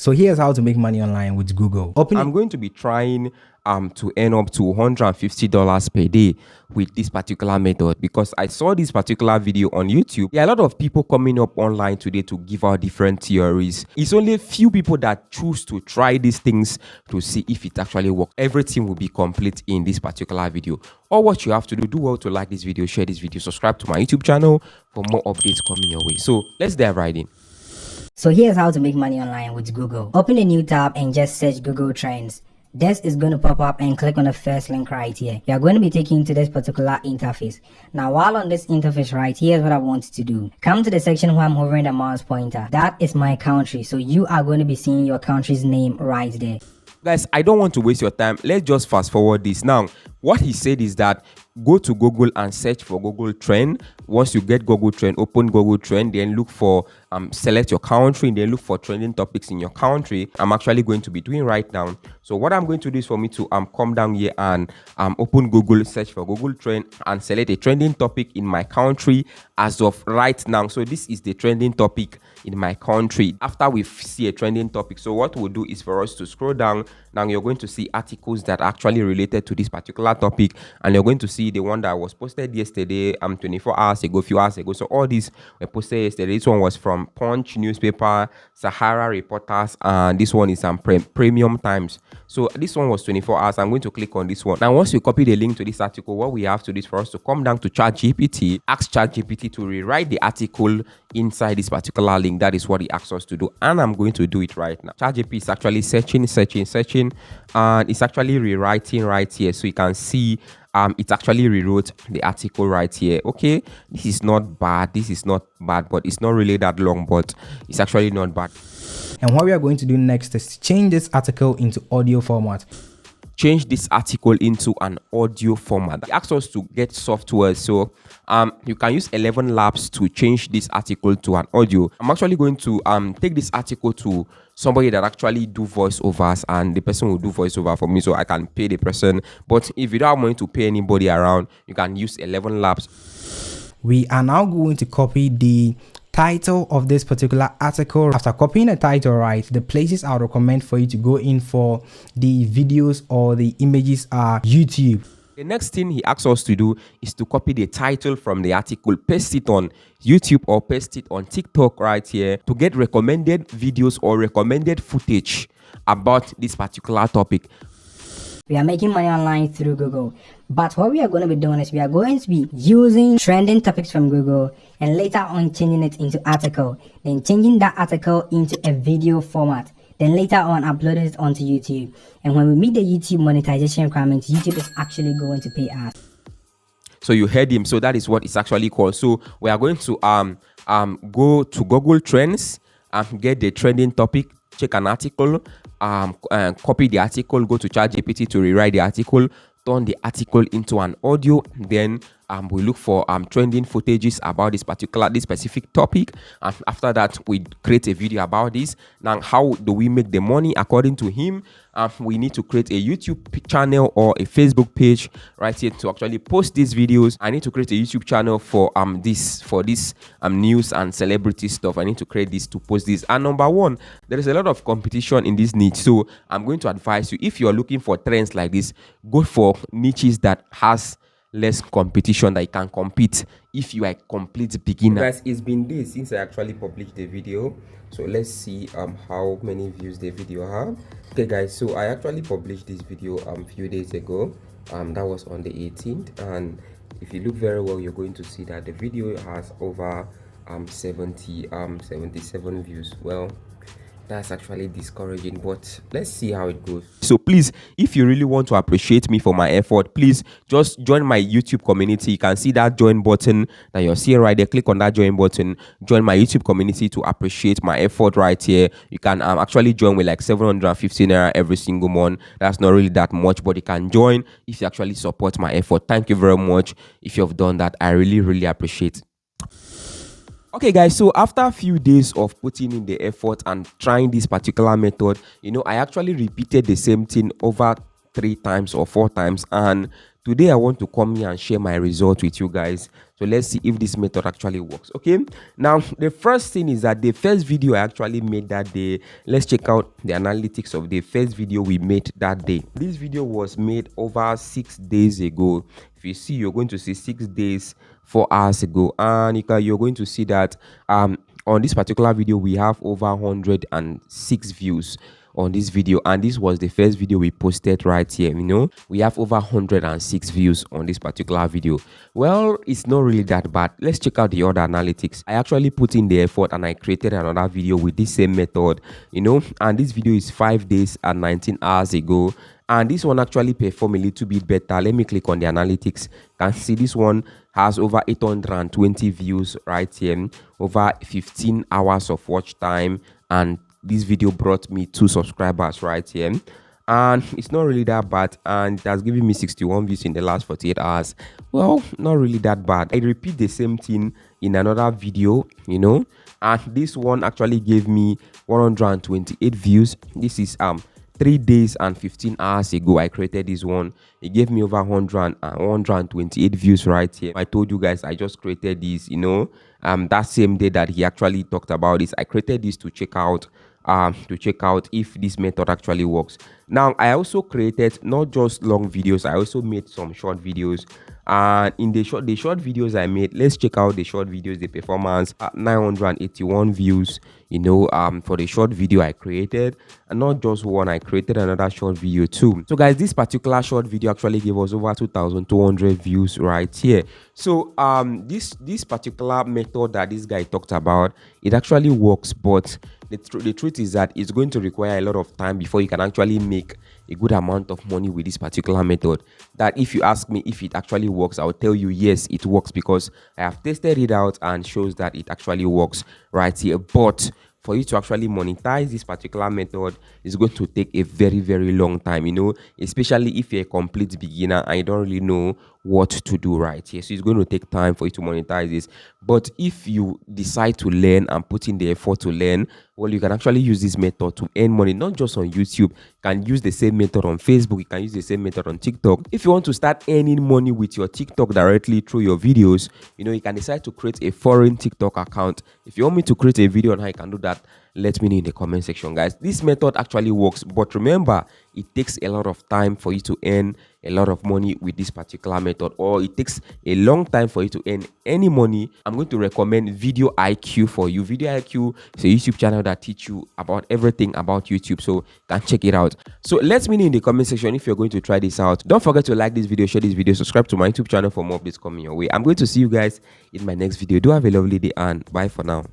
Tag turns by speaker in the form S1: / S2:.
S1: So here's how to make money online with Google.
S2: I'm going to be trying to earn up to $150 per day with this particular method because I saw this particular video on YouTube. There are a lot of people coming up online today to give out different theories. It's only a few people that choose to try these things to see if it actually works. Everything will be complete in this particular video. All what you have to do well to like this video, share this video, subscribe to my YouTube channel for more updates coming your way. So let's dive right in.
S3: So here's how to make money online with Google. Open a new tab and just search Google Trends. This is going to pop up and click on the first link right here. You are going to be taken to this particular interface. Now while on this interface right here, here's what I want you to do. Come to the section where I'm hovering the mouse pointer. That is my country. So you are going to be seeing your country's name right there.
S2: Guys, I don't want to waste your time. Let's just fast forward this. Now, what he said is that go to Google and search for Google Trend. Once you get Google Trend, open Google Trend, then look for select your country, and then look for trending topics in your country. I'm actually going to be doing right now. So what I'm going to do is for me to come down here and open Google, search for Google Trend, and select a trending topic in my country as of right now. So this is the trending topic in my country. After we see a trending topic, so what we'll do is for us to scroll down. Now you're going to see articles that are actually related to this particular topic, and you're going to see the one that was posted yesterday 24 hours ago, few hours ago. So all these were posted yesterday. This one was from Punch newspaper, Sahara Reporters, and this one is Premium Times. So this one was 24 hours. I'm going to click on this one. Now once you copy the link to this article, what we have to do is for us to come down to ChatGPT, ask ChatGPT to rewrite the article inside this particular link. That is what he asks us to do, and I'm going to do it right now. ChatGPT is actually searching, and it's actually rewriting right here. So you can see it actually rewrote the article right here. Okay, this is not bad, but it's not really that long, but it's actually not bad.
S1: And what we are going to do next is change this article into audio format.
S2: Change this article into an audio format. It asks us to get software, so you can use 11 Labs to change this article to an audio. I'm actually going to take this article to somebody that actually do voiceovers, and the person will do voiceover for me, so I can pay the person. But if you don't have money to pay anybody around, you can use 11 Labs.
S1: We are now going to copy the title of this particular article. After copying the title, right, the places I recommend for you to go in for the videos or the images are YouTube.
S2: The next thing he asks us to do is to copy the title from the article, paste it on YouTube or paste it on TikTok right here to get recommended videos or recommended footage about this particular topic.
S3: We are making money online through Google. But what we are going to be doing is we are going to be using trending topics from Google and later on changing it into article. Then changing that article into a video format. Then later on uploading it onto YouTube. And when we meet the YouTube monetization requirements, YouTube is actually going to pay us.
S2: So you heard him. So that is what it's actually called. So we are going to go to Google Trends, get the trending topic, check an article, copy the article, go to ChatGPT to rewrite the article, turn the article into an audio, then we look for trending footages about this specific topic, and after that we create a video about this. Now how do we make the money? According to him, we need to create a YouTube channel or a Facebook page right here to actually post these videos. I need to create a YouTube channel for this news and celebrity stuff. I need to create this to post this. And number one, there is a lot of competition in this niche, so I'm going to advise you, if you're looking for trends like this, go for niches that has less competition, that you can compete if you are a complete beginner. Guys, it's been days since I actually published the video, so let's see how many views the video have. Okay guys, so I actually published this video a few days ago. That was on the 18th, and if you look very well, you're going to see that the video has over 77 views. Well, that's actually discouraging, but let's see how it goes. So please, if you really want to appreciate me for my effort, please just join my YouTube community. You can see that join button that you're seeing right there. Click on that join button, join my YouTube community to appreciate my effort right here. You can actually join with like 750 naira every single month. That's not really that much, but you can join if you actually support my effort. Thank you very much if you've done that. I really appreciate it. Okay guys, so after a few days of putting in the effort and trying this particular method, I actually repeated the same thing over 3 times or 4 times. And today I want to come here and share my result with you guys. So let's see if this method actually works. Okay, now the first thing is that the first video I actually made that day, let's check out the analytics of the first video we made that day. This video was made over 6 days ago. If you see, you're going to see 6 days 4 hours ago, and you're going to see that on this particular video we have over 106 views on this video, and this was the first video we posted right here. We have over 106 views on this particular video. Well, it's not really that bad. Let's check out the other analytics. I actually put in the effort and I created another video with this same method, and this video is 5 days and 19 hours ago, and this one actually performed a little bit better. Let me click on the analytics. You can see this one has over 820 views right here, over 15 hours of watch time, and this video brought me 2 subscribers right here, and it's not really that bad, and it has given me 61 views in the last 48 hours. Well, not really that bad. I repeat the same thing in another video, and this one actually gave me 128 views. This is 3 days and 15 hours ago I created this one. It gave me over 128 views right here. I told you guys I just created this, that same day that he actually talked about this. I created this to check out if this method actually works. Now I also created not just long videos, I also made some short videos, and in the short videos I made, let's check out the short videos. The performance at 981 views, for the short video I created, and not just one, I created another short video too. So guys, this particular short video actually gave us over 2,200 views right here. So this particular method that this guy talked about, it actually works, but the truth is that it's going to require a lot of time before you can actually make a good amount of money with this particular method. That if you ask me if it actually works, I'll tell you yes, it works, because I have tested it out and shows that it actually works right here. But for you to actually monetize this particular method, is going to take a very, very long time, especially if you're a complete beginner and you don't really know what to do right here. So it's going to take time for you to monetize this. But if you decide to learn and put in the effort to learn, well, you can actually use this method to earn money, not just on YouTube. You can use the same method on Facebook. You can use the same method on TikTok. If you want to start earning money with your TikTok directly through your videos, you can decide to create a foreign TikTok account. If you want me to create a video on how you can do that, let me know in the comment section, guys. This method actually works, but remember, it takes a lot of time for you to earn a lot of money with this particular method, or it takes a long time for you to earn any money. I'm going to recommend Video IQ for you. Video IQ is a YouTube channel that teach you about everything about YouTube, so you can check it out. So let me know in the comment section if you're going to try this out. Don't forget to like this video, share this video, subscribe to my YouTube channel for more updates coming your way. I'm going to see you guys in my next video. Do have a lovely day and bye for now.